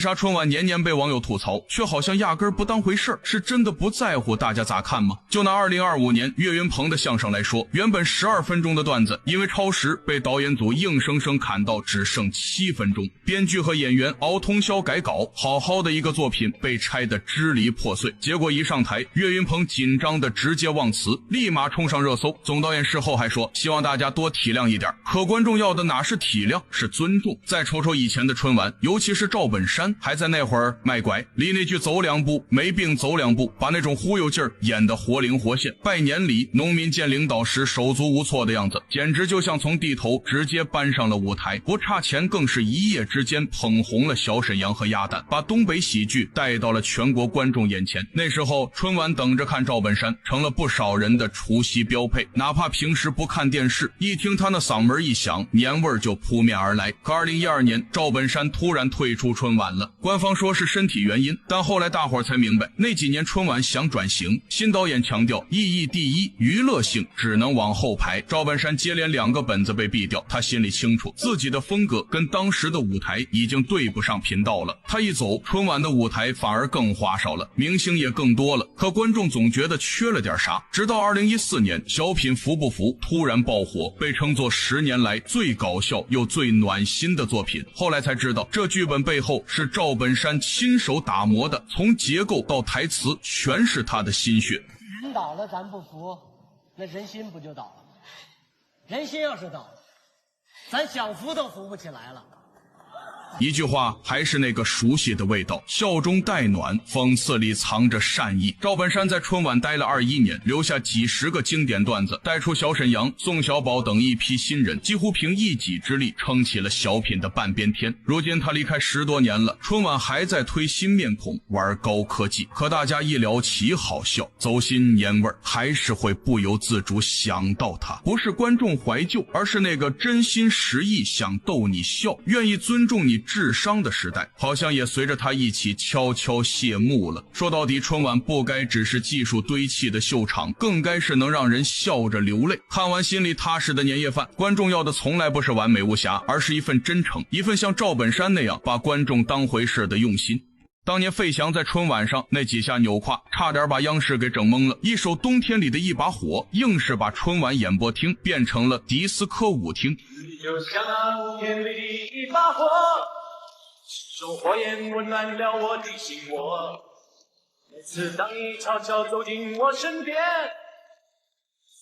啥春晚年年被网友吐槽，却好像压根儿不当回事儿，是真的不在乎大家咋看吗？就拿2025年岳云鹏的相声来说，原本12分钟的段子，因为超时被导演组硬生生砍到只剩7分钟，编剧和演员熬通宵改稿，好好的一个作品被拆得支离破碎。结果一上台，岳云鹏紧张的直接忘词，立马冲上热搜。总导演事后还说，希望大家多体谅一点，可观众要的哪是体谅，是尊重。再瞅瞅以前的春晚，尤其是赵本山还在那会儿卖拐，离那句走两步没病走两步，把那种忽悠劲儿演得活灵活现。拜年礼，农民见领导时手足无措的样子，简直就像从地头直接搬上了舞台，不差钱更是一夜之间捧红了小沈阳和鸭蛋，把东北喜剧带到了全国观众眼前。那时候春晚等着看赵本山成了不少人的除夕标配，哪怕平时不看电视，一听他那嗓门一响，年味儿就扑面而来。可2012年赵本山突然退出春晚了，官方说是身体原因，但后来大伙儿才明白，那几年春晚想转型，新导演强调意义第一，娱乐性只能往后排。赵本山接连2个本子被毙掉，他心里清楚自己的风格跟当时的舞台已经对不上频道了。他一走，春晚的舞台反而更花哨了，明星也更多了，可观众总觉得缺了点啥。直到2014年，小品服不服突然爆火，被称作10年来最搞笑又最暖心的作品。后来才知道，这剧本背后是赵本山亲手打磨的，从结构到台词全是他的心血。人倒了咱不服，那人心不就倒了？人心要是倒了，咱想服都服不起来了。一句话，还是那个熟悉的味道，笑中带暖，讽刺里藏着善意。赵本山在春晚待了21年，留下几十个经典段子，带出小沈阳、宋小宝等一批新人，几乎凭一己之力撑起了小品的半边天。如今他离开10多年了，春晚还在推新面孔，玩高科技，可大家一聊起好笑，走心年味，还是会不由自主想到他。不是观众怀旧，而是那个真心实意想逗你笑，愿意尊重你智商的时代，好像也随着他一起悄悄谢幕了。说到底，春晚不该只是技术堆砌的秀场，更该是能让人笑着流泪，看完心里踏实的年夜饭。观众要的从来不是完美无瑕，而是一份真诚，一份像赵本山那样把观众当回事的用心。当年费翔在春晚上那几下扭胯，差点把央视给整懵了，一首冬天里的一把火，硬是把春晚演播厅变成了迪斯科舞厅。就像那冬天里的一把火，这种火焰温暖了我的心窝。每次当你悄悄走进我身边，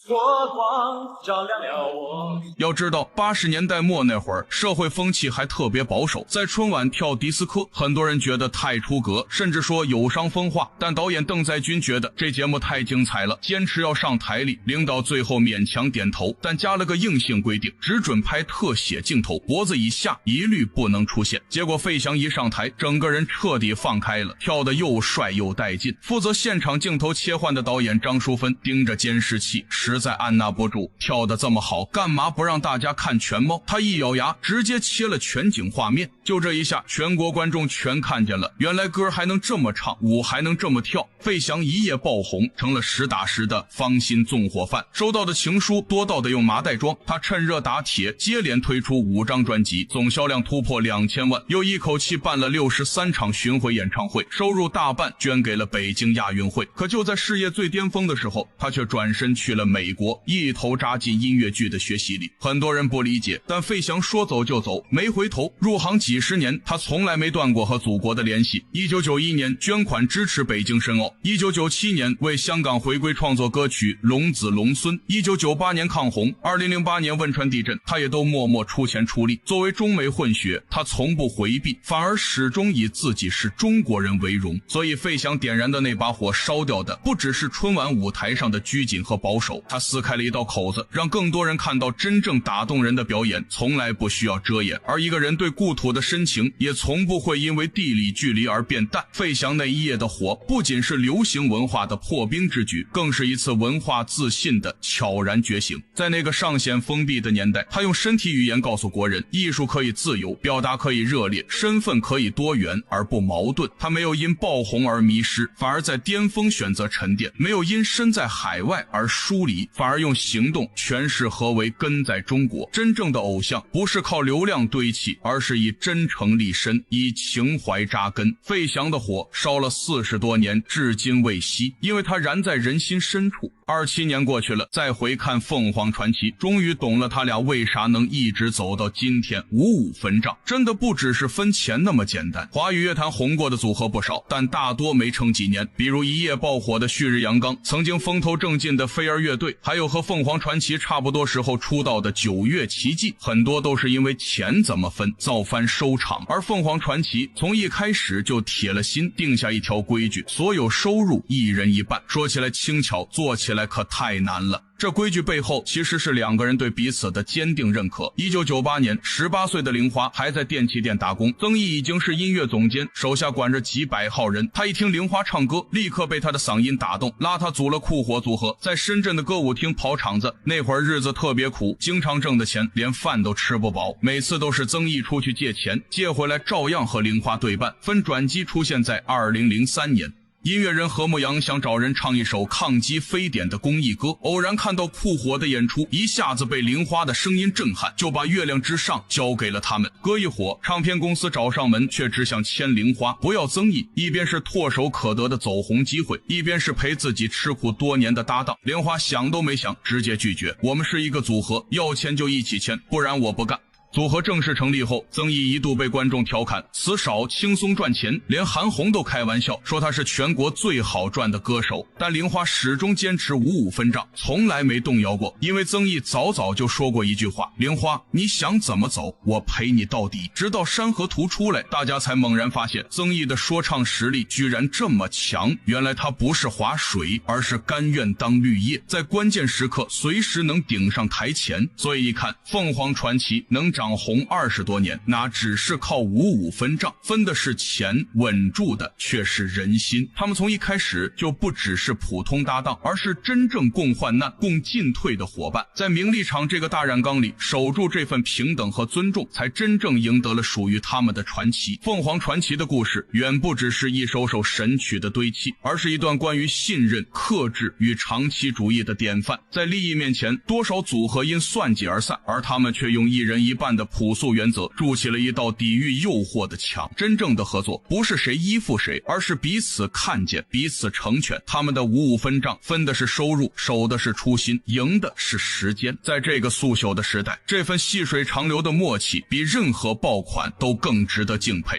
火光照亮了我。要知道80年代末那会儿，社会风气还特别保守，在春晚跳迪斯科，很多人觉得太出格，甚至说有伤风化。但导演邓载军觉得这节目太精彩了，坚持要上台里，领导最后勉强点头，但加了个硬性规定，只准拍特写镜头，脖子以下一律不能出现。结果费翔一上台，整个人彻底放开了，跳得又帅又带劲。负责现场镜头切换的导演张淑芬盯着监视器，实在按捺不住，跳得这么好，干嘛不让大家看全貌？他一咬牙，直接切了全景画面。就这一下，全国观众全看见了，原来歌还能这么唱，舞还能这么跳。费翔一夜爆红，成了实打实的芳心纵火犯。收到的情书多到得用麻袋装，他趁热打铁，接连推出5张专辑，总销量突破2000万，又一口气办了63场巡回演唱会，收入大半捐给了北京亚运会。可就在事业最巅峰的时候，他却转身去了美国，一头扎进音乐剧的学习里。很多人不理解，但费翔说走就走，没回头。入行几10年，他从来没断过和祖国的联系。1991年捐款支持北京申奥，1997年为香港回归创作歌曲《龙子龙孙》，1998年抗洪，2008年汶川地震，他也都默默出钱出力。作为中美混血，他从不回避，反而始终以自己是中国人为荣。所以费翔点燃的那把火烧掉的，不只是春晚舞台上的拘谨和保守，他撕开了一道口子，让更多人看到真正打动人的表演从来不需要遮掩。而一个人对故土的深情，也从不会因为地理距离而变淡。费翔那一夜的火，不仅是流行文化的破冰之举，更是一次文化自信的悄然觉醒。在那个尚显封闭的年代，他用身体语言告诉国人，艺术可以自由，表达可以热烈，身份可以多元而不矛盾。他没有因爆红而迷失，反而在巅峰选择沉淀，没有因身在海外而疏离理，反而用行动诠释何为根在中国。真正的偶像不是靠流量堆砌，而是以真诚立身，以情怀扎根。费翔的火烧了40多年，至今未熄，因为它燃在人心深处。27年过去了，再回看凤凰传奇，终于懂了他俩为啥能一直走到今天，55分账，真的不只是分钱那么简单。华语乐坛红过的组合不少，但大多没撑几年，比如一夜爆火的旭日阳刚，曾经风头正劲的飞儿乐队，还有和凤凰传奇差不多时候出道的九月奇迹，很多都是因为钱怎么分，造反收场。而凤凰传奇从一开始就铁了心，定下一条规矩，所有收入一人一半。说起来轻巧，做起来可太难了。这规矩背后其实是2个人对彼此的坚定认可。1998年，18岁的玲花还在电器店打工，曾毅已经是音乐总监，手下管着几百号人。他一听玲花唱歌，立刻被她的嗓音打动，拉她组了酷火组合，在深圳的歌舞厅跑场子。那会儿日子特别苦，经常挣的钱连饭都吃不饱，每次都是曾毅出去借钱，借回来照样和玲花对半。分转机出现在2003年。音乐人何牧阳想找人唱一首抗击非典的公益歌，偶然看到酷火的演出，一下子被玲花的声音震撼，就把《月亮之上》交给了他们。歌一火，唱片公司找上门，却只想签玲花，不要曾毅。一边是唾手可得的走红机会，一边是陪自己吃苦多年的搭档。玲花想都没想，直接拒绝，我们是一个组合，要签就一起签，不然我不干。组合正式成立后，曾毅一度被观众调侃词少轻松赚钱，连韩红都开玩笑说他是全国最好赚的歌手。但玲花始终坚持55分账，从来没动摇过，因为曾毅早就说过一句话：玲花，你想怎么走，我陪你到底。直到山河图出来，大家才猛然发现曾毅的说唱实力居然这么强，原来他不是划水，而是甘愿当绿叶，在关键时刻随时能顶上台前。所以一看凤凰传奇能长红20多年，那只是靠55分账，分的是钱，稳住的却是人心。他们从一开始就不只是普通搭档，而是真正共患难共进退的伙伴。在名利场这个大染缸里，守住这份平等和尊重，才真正赢得了属于他们的传奇。凤凰传奇的故事远不只是一首首神曲的堆砌，而是一段关于信任、克制与长期主义的典范。在利益面前，多少组合因算计而散，而他们却用一人一半的朴素原则筑起了一道抵御诱惑的墙。真正的合作不是谁依附谁，而是彼此看见，彼此成全。他们的55分账分的是收入，守的是初心，赢的是时间。在这个速朽的时代，这份细水长流的默契比任何爆款都更值得敬佩。